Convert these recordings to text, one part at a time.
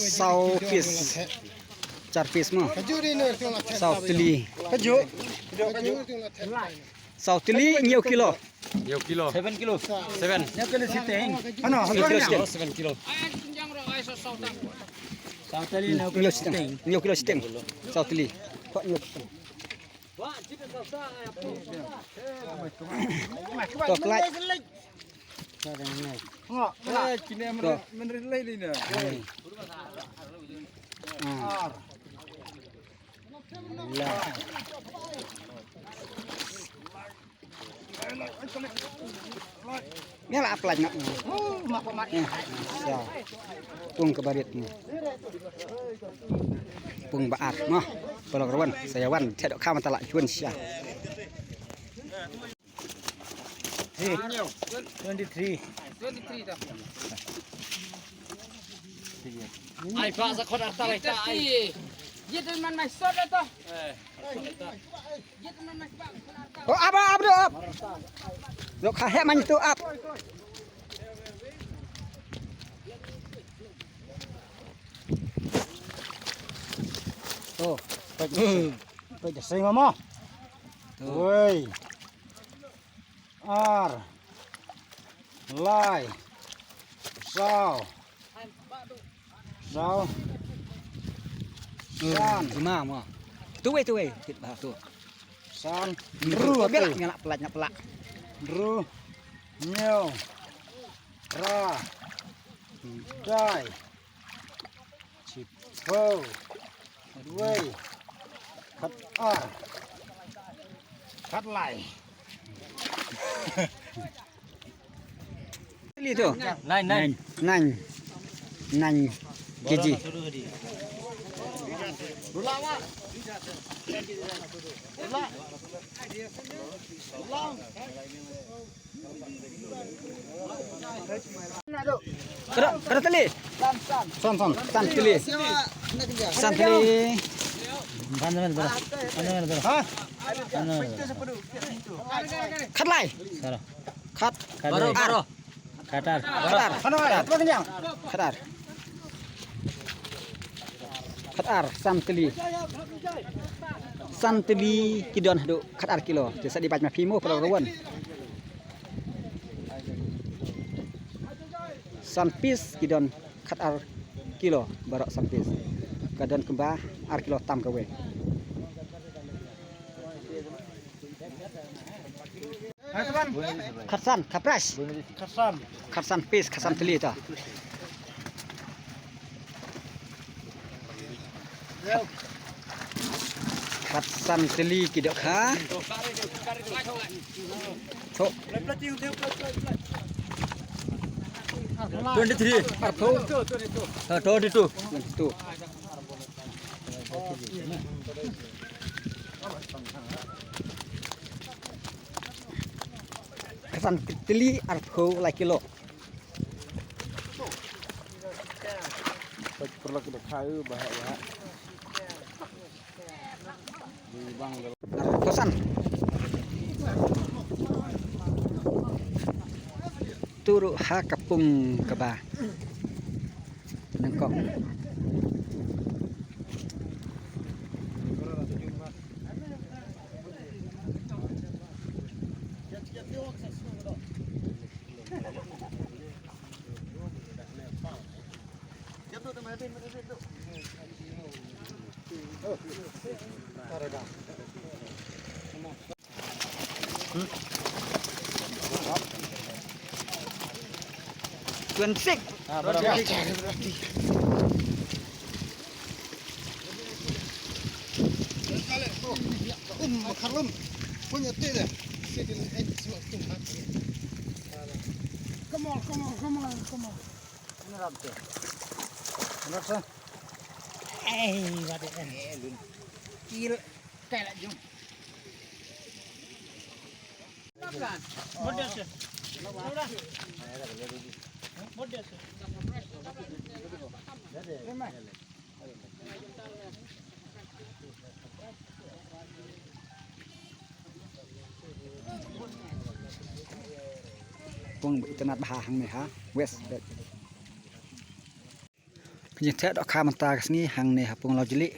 Sau piece, char piece mo. Sau tili. Sau tili nhiều kilo. Nhiều kilo. 7 kilo. 7. Nhiều kilo siteng. Ano? 7 kilo. Sau tili nhiều siteng. Nhiều kilo siteng. Sau tili. Kok nhiều. Tok like. Kini menrilai ini. Ini lah apalagi nak. Pung kebarit ni. Pung baat mah. Kalau kawan saya wan saya dok kama talak cuan sia. 23. Ai pak sakot arta lai ta ai. Ye teman mai sot dah. Ye teman mai sebab. Oh up do up. Dok khah man tu up. Tuh, tuh jasing ngomong. Woi, ar, lai, sao, san, Cuma mo. Tu tit bah tu. san, Ru ru, belak nyalak pelak. ru, nyo, ra, dai, cipo, woi, kat ar, kat lai. Tili tu. Nine. Nine kg. Kada tali. San tili. San tili. Khat lai. Khat. Baro. Khatar. Khatar san tili kidon do khatar kilo. Jasa di bajma fimo kalau rawan. San piece kidon khatar kilo barok san piece. Kadon kembah ar kilo tam kawe. Khatsan, kapras. Khatsan piece, khatsan tili ta. Khatsan tili kidok ha. Thok 23. artho. 22. Tu. Khatsan tili artho like kilo. Perlu kita tahu bahaya. Kosan. Turu ha kapung keba. Nengkok. Tuan sik. Makarlum punya tidak. Come on. Ini rapi. Benar sah. Waduh kan. Kil kayak jom. Kan? Model sih. Model sih. Pung internet bahang ni ha. West. Kini tak dok kah mentah kesini hang ni hapung lau jeli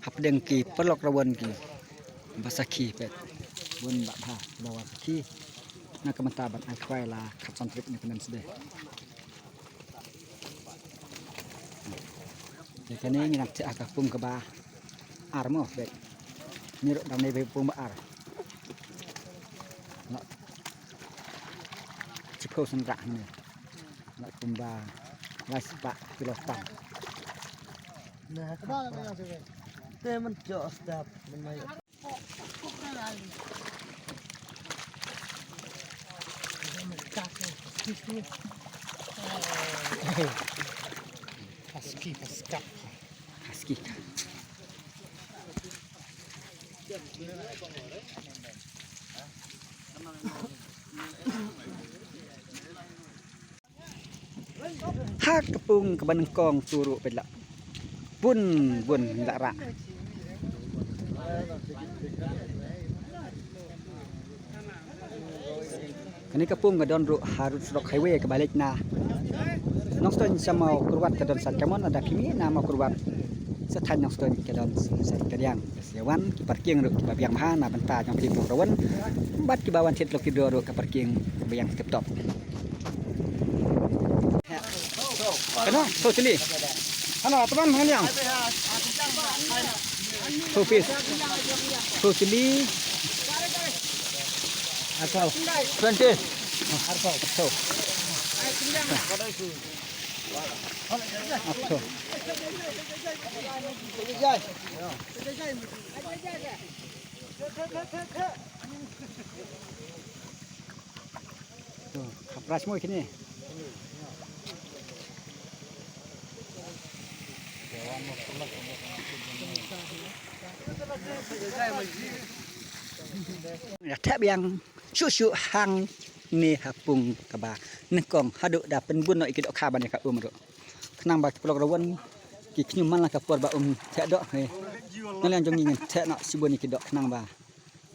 hap dengki pelok rawan ki basaki pet bun bak ha bawa ki nak kementah bat ai kwai la kat trip ni penem sedeh. Jadi kini ni nak cak kapung ke bah ar mo pet nyeruk dam ni pung ba ar nak cipau sendrak ni nak kumba lai sepak kilo tam. Nah, kemana yang sih? Temen jauh stop, menaik. Husky. Hak kepung ke Banengkong turuk pelak. Bun ndak rak. Kini kepung ke don ruk harus rok highway ke balik na. Nong stone sama kurwat ke don sat kamon ada kimi nama kurwat. Setan nong stone ke don sat kediang. Siawan ki parking ruk ki babiang maha na benta yang pili rawan. Bat ki bawan tit lo ki do ruk ke parking babiang tip top. Kena so cili. Halo teman yang. So fish. So cili. Asal 20. So. So. Tu, kapras semua kini. Tak biang syuk hang ni hapung kaba nekong haduk da penbun nok ikidok kaban ya ka umro kenang ba pulau rawan ki knyuman la kapor ba tak dok he ngalian jong ngin tak nak sibun ikidok kenang ba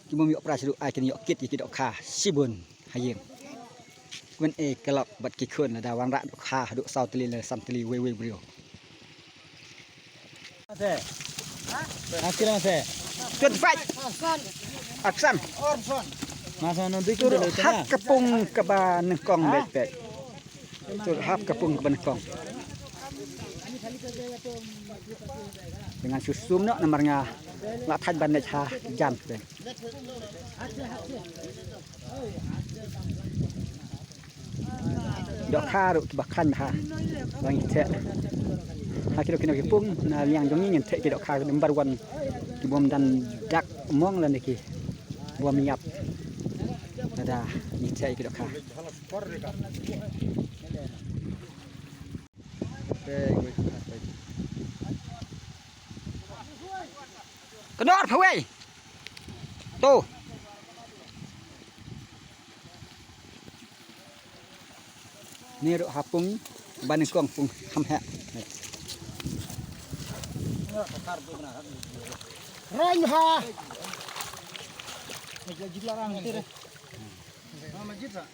ki mom yok pras ru ai kin yok kit ikidok ka sibun hayeng kun kelok bat ki khun da wang rak dok ka haduk sau teli le sam teli we brio Ase. Hasil ase. 25 aksan Masa nanti tur hak kepung keba nekong bet tur hak kepung keba nekong dengan susum nak nomornya latat bandaj ha jam bet dok haruk bakhan ha bang ite hakiro kino kipung na liang jong ngin te dok har number 1 ki bom dan dak mong lan iki bom nyap ada ni te dok ha kenor phawai tu ni ro hapung ban kong pung ham ha Ranha. Majid larang tire. Majid tak?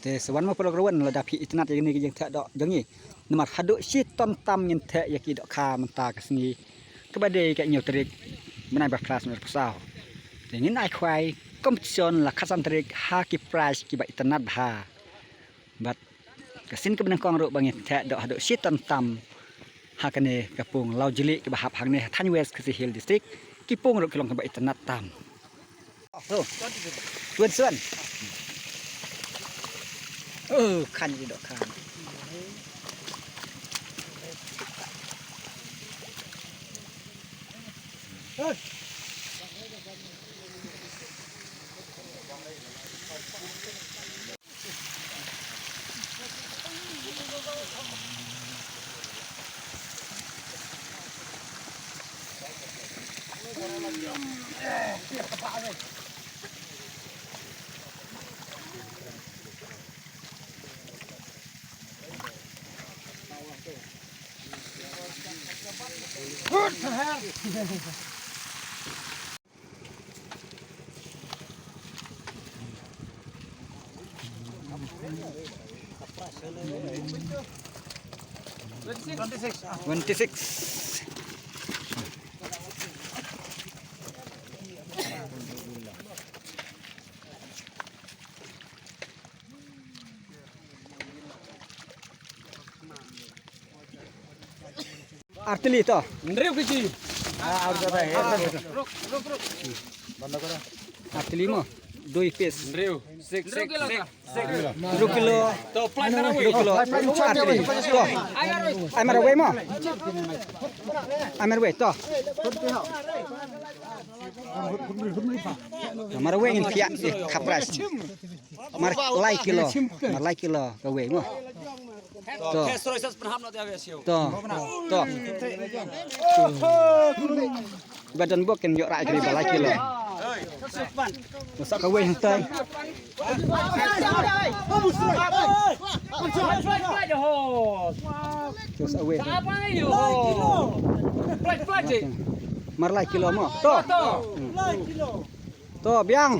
Te sewan ma program la dapi itnat yang ni yang tak dok jangi nomor haduk si ton tam yang tak ya ki dok ka menta ka sini kebadai ka nyu trik menai ba kelas mer pasau ingin ai khwai kompetisi la khasan trik ha ki prize ki ba itnat ha bat kasin ke benang kong ro bang tak dok haduk si ton tam hakane kapung lau jeli ke bahap hang ne Than West ke Hill district kipung ro kelong ke ba itnat tam so tuan kan di dok kan 26. Artili to. Ndreu kici. Ah, out dah. Banda kora. Artili mo. 2 piece. Ndreu. 6 2 kilo. To plan kana 2 kilo. Artili. To. Ai mara we mo. Ai mara we to. Mara we ngin pia kapras. Mar lai kilo. Mar lai kilo ka we mo. To. To. To. Badan bok kan yo rai kali balai kilo. Masak kawe hantai. Terus awe. Mar lai kilo mo. To. To biang.